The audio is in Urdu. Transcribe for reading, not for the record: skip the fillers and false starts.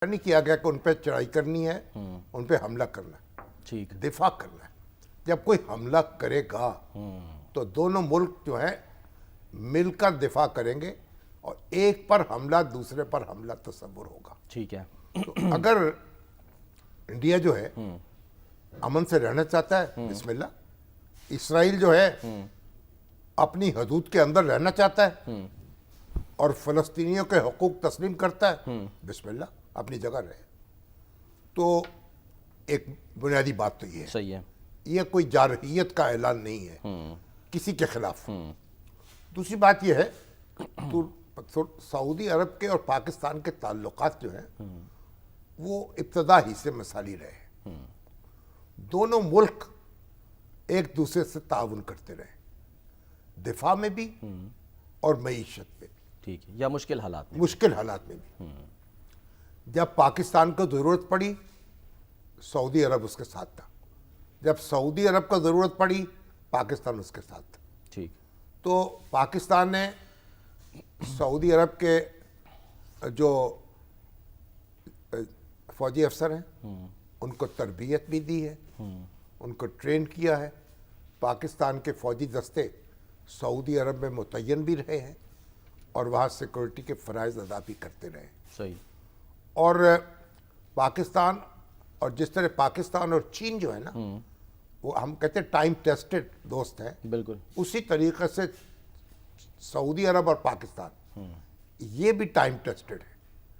نہیں کیا گیا کہ ان پہ چڑھائی کرنی ہے، ان پہ حملہ کرنا ہے، ٹھیک دفاع کرنا ہے۔ جب کوئی حملہ کرے گا تو دونوں ملک جو ہیں مل کر دفاع کریں گے، اور ایک پر حملہ دوسرے پر حملہ تصور ہوگا۔ ٹھیک ہے تو اگر انڈیا جو ہے امن سے رہنا چاہتا ہے، بسم اللہ۔ اسرائیل جو ہے اپنی حدود کے اندر رہنا چاہتا ہے اور فلسطینیوں کے حقوق تسلیم کرتا ہے، بسم اللہ، اپنی جگہ رہے۔ تو ایک بنیادی بات تو یہ ہے، صحیح ہے۔ یہ کوئی جارحیت کا اعلان نہیں ہے کسی کے خلاف۔ دوسری بات یہ ہے تو سعودی عرب کے اور پاکستان کے تعلقات جو ہیں وہ ابتدا ہی سے مثالی رہے ہیں۔ دونوں ملک ایک دوسرے سے تعاون کرتے رہے، دفاع میں بھی اور معیشت میں بھی، ٹھیک ہے، یا مشکل حالات میں۔ مشکل حالات میں بھی۔ جب پاکستان کو ضرورت پڑی سعودی عرب اس کے ساتھ تھا، جب سعودی عرب کو ضرورت پڑی پاکستان اس کے ساتھ تھا۔ ٹھیک۔ تو پاکستان نے سعودی عرب کے جو فوجی افسر ہیں ان کو تربیت بھی دی ہے، ان کو ٹرین کیا ہے۔ پاکستان کے فوجی دستے سعودی عرب میں متعین بھی رہے ہیں اور وہاں سیکورٹی کے فرائض ادا بھی کرتے رہے۔ صحیح۔ اور پاکستان، اور جس طرح پاکستان اور چین جو ہے نا وہ ہم کہتے ہیں ٹائم ٹیسٹڈ دوست ہیں، بالکل۔ اسی طریقے سے سعودی عرب اور پاکستان یہ بھی ٹائم ٹیسٹڈ ہے۔